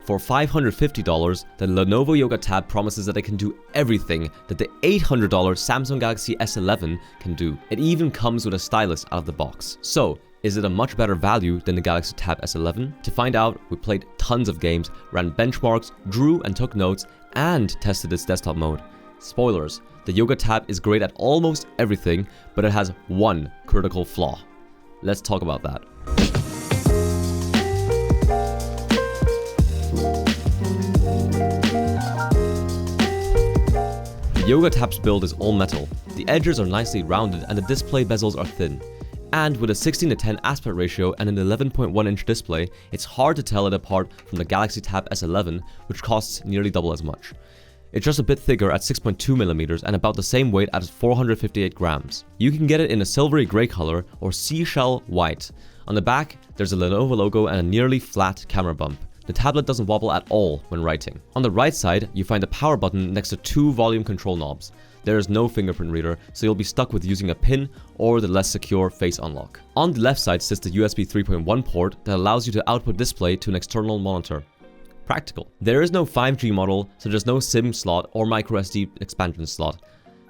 For $550, the Lenovo Yoga Tab promises that it can do everything that the $800 Samsung Galaxy S11 can do. It even comes with a stylus out of the box. So, is it a much better value than the Galaxy Tab S11? To find out, we played tons of games, ran benchmarks, drew and took notes, and tested its desktop mode. Spoilers, the Yoga Tab is great at almost everything, but it has one critical flaw. Let's talk about that. The Yoga Tab's build is all metal. The edges are nicely rounded and the display bezels are thin. And with a 16:10 aspect ratio and an 11.1-inch display, it's hard to tell it apart from the Galaxy Tab S11, which costs nearly double as much. It's just a bit thicker at 6.2mm and about the same weight at 458 grams. You can get it in a silvery grey color or seashell white. On the back, there's a Lenovo logo and a nearly flat camera bump. The tablet doesn't wobble at all when writing. On the right side, you find the power button next to two volume control knobs. There is no fingerprint reader, so you'll be stuck with using a pin or the less secure face unlock. On the left side sits the USB 3.1 port that allows you to output display to an external monitor. Practical. There is no 5G model, so there's no SIM slot or microSD expansion slot.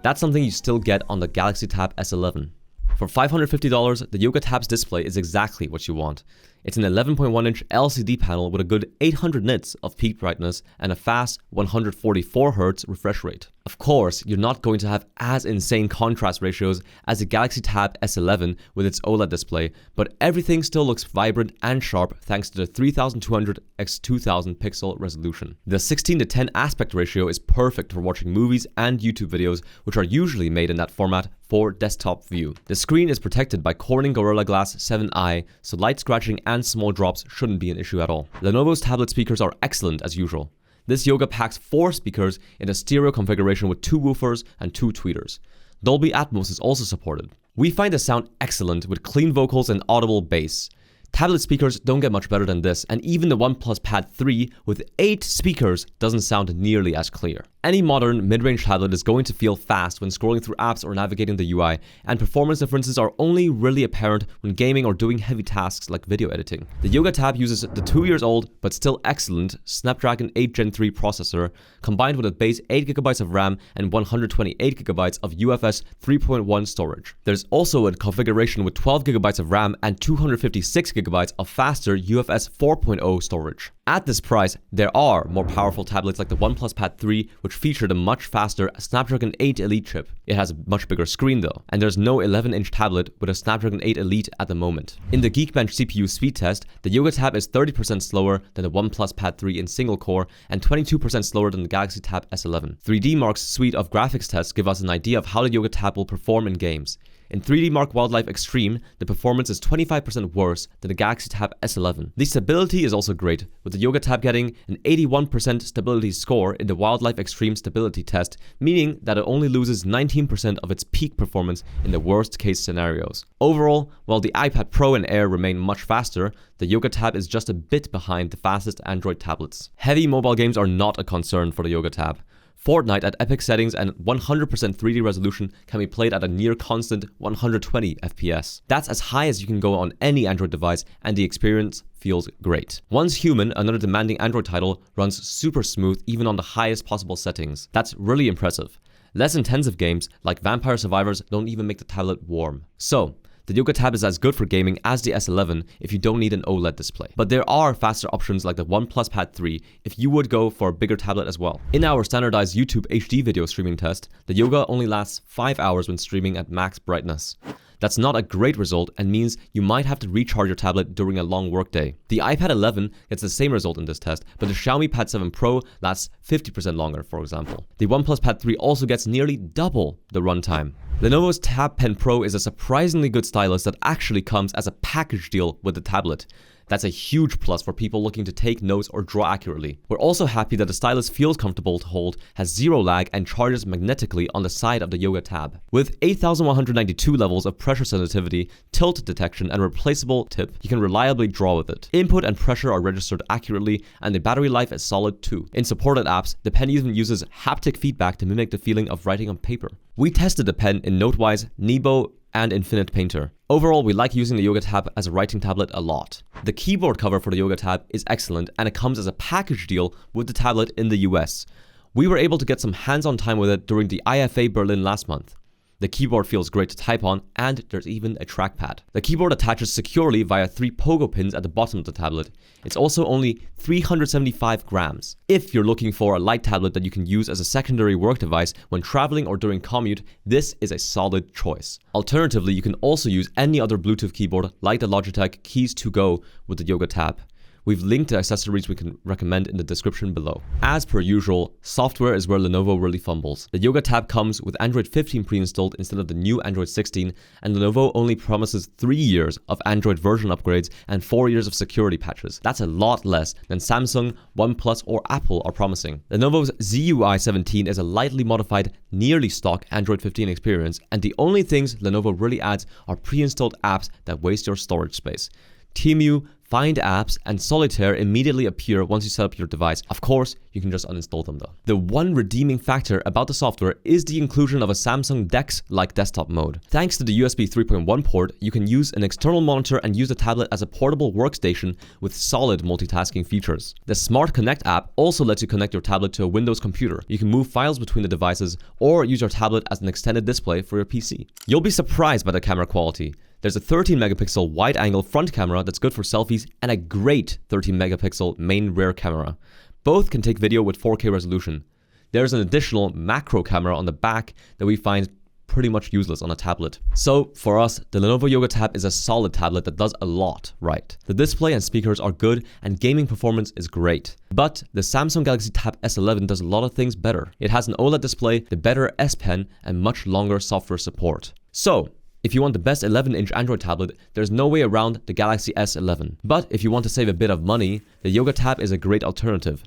That's something you still get on the Galaxy Tab S11. For $550, the Yoga Tab's display is exactly what you want. It's an 11.1-inch LCD panel with a good 800 nits of peak brightness and a fast 144Hz refresh rate. Of course, you're not going to have as insane contrast ratios as the Galaxy Tab S11 with its OLED display, but everything still looks vibrant and sharp thanks to the 3200 x 2000 pixel resolution. The 16:10 aspect ratio is perfect for watching movies and YouTube videos, which are usually made in that format for desktop view. The screen is protected by Corning Gorilla Glass 7i, so light scratching and small drops shouldn't be an issue at all. Lenovo's tablet speakers are excellent as usual. This Yoga packs 4 speakers in a stereo configuration with 2 woofers and 2 tweeters. Dolby Atmos is also supported. We find the sound excellent with clean vocals and audible bass. Tablet speakers don't get much better than this, and even the OnePlus Pad 3 with 8 speakers doesn't sound nearly as clear. Any modern mid-range tablet is going to feel fast when scrolling through apps or navigating the UI, and performance differences are only really apparent when gaming or doing heavy tasks like video editing. The Yoga Tab uses the 2 years old but still excellent Snapdragon 8 Gen 3 processor, combined with a base 8GB of RAM and 128GB of UFS 3.1 storage. There's also a configuration with 12GB of RAM and 256GB of faster UFS 4.0 storage. At this price, there are more powerful tablets like the OnePlus Pad 3, which featured a much faster Snapdragon 8 Elite chip. It has a much bigger screen though, and there's no 11-inch tablet with a Snapdragon 8 Elite at the moment. In the Geekbench CPU speed test, the Yoga Tab is 30% slower than the OnePlus Pad 3 in single core and 22% slower than the Galaxy Tab S11. 3DMark's suite of graphics tests give us an idea of how the Yoga Tab will perform in games. In 3DMark Wildlife Extreme, the performance is 25% worse than the Galaxy Tab S11. The stability is also great, with the Yoga Tab getting an 81% stability score in the Wildlife Extreme stability test, meaning that it only loses 19% of its peak performance in the worst case scenarios. Overall, while the iPad Pro and Air remain much faster, the Yoga Tab is just a bit behind the fastest Android tablets. Heavy mobile games are not a concern for the Yoga Tab. Fortnite at epic settings and 100% 3D resolution can be played at a near constant 120 FPS. That's as high as you can go on any Android device, and the experience feels great. Once Human, another demanding Android title, runs super smooth even on the highest possible settings. That's really impressive. Less intensive games like Vampire Survivors don't even make the tablet warm. So, the Yoga Tab is as good for gaming as the S11 if you don't need an OLED display. But there are faster options like the OnePlus Pad 3 if you would go for a bigger tablet as well. In our standardized YouTube HD video streaming test, the Yoga only lasts 5 hours when streaming at max brightness. That's not a great result and means you might have to recharge your tablet during a long workday. The iPad 11 gets the same result in this test, but the Xiaomi Pad 7 Pro lasts 50% longer, for example. The OnePlus Pad 3 also gets nearly double the runtime. Lenovo's Tab Pen Pro is a surprisingly good stylus that actually comes as a package deal with the tablet. That's a huge plus for people looking to take notes or draw accurately. We're also happy that the stylus feels comfortable to hold, has zero lag, and charges magnetically on the side of the Yoga Tab. With 8192 levels of pressure sensitivity, tilt detection, and replaceable tip, you can reliably draw with it. Input and pressure are registered accurately, and the battery life is solid too. In supported apps, the pen even uses haptic feedback to mimic the feeling of writing on paper. We tested the pen in Notewise, Nebo, and Infinite Painter. Overall, we like using the Yoga Tab as a writing tablet a lot. The keyboard cover for the Yoga Tab is excellent, and it comes as a package deal with the tablet in the US. We were able to get some hands-on time with it during the IFA Berlin last month. The keyboard feels great to type on, and there's even a trackpad. The keyboard attaches securely via 3 pogo pins at the bottom of the tablet. It's also only 375 grams. If you're looking for a light tablet that you can use as a secondary work device when traveling or during commute, this is a solid choice. Alternatively, you can also use any other Bluetooth keyboard like the Logitech Keys 2 Go with the Yoga Tab. We've linked the accessories we can recommend in the description below. As per usual, software is where Lenovo really fumbles. The Yoga Tab comes with Android 15 pre-installed instead of the new Android 16, and Lenovo only promises 3 years of Android version upgrades and 4 years of security patches. That's a lot less than Samsung, OnePlus, or Apple are promising. Lenovo's ZUI 17 is a lightly modified, nearly stock Android 15 experience, and the only things Lenovo really adds are pre-installed apps that waste your storage space. Temu, Find Apps, and Solitaire immediately appear once you set up your device. Of course, you can just uninstall them though. The one redeeming factor about the software is the inclusion of a Samsung DeX-like desktop mode. Thanks to the USB 3.1 port, you can use an external monitor and use the tablet as a portable workstation with solid multitasking features. The Smart Connect app also lets you connect your tablet to a Windows computer. You can move files between the devices or use your tablet as an extended display for your PC. You'll be surprised by the camera quality. There's a 13 megapixel wide-angle front camera that's good for selfies and a great 13 megapixel main rear camera. Both can take video with 4K resolution. There's an additional macro camera on the back that we find pretty much useless on a tablet. So for us, the Lenovo Yoga Tab is a solid tablet that does a lot right. The display and speakers are good and gaming performance is great. But the Samsung Galaxy Tab S11 does a lot of things better. It has an OLED display, the better S Pen, and much longer software support. So, if you want the best 11-inch Android tablet, there's no way around the Galaxy S11. But if you want to save a bit of money, the Yoga Tab is a great alternative.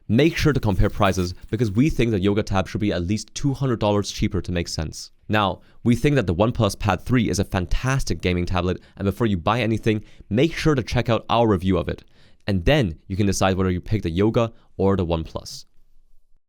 Make sure to compare prices because we think the Yoga Tab should be at least $200 cheaper to make sense. Now, we think that the OnePlus Pad 3 is a fantastic gaming tablet, and before you buy anything, make sure to check out our review of it. And then you can decide whether you pick the Yoga or the OnePlus.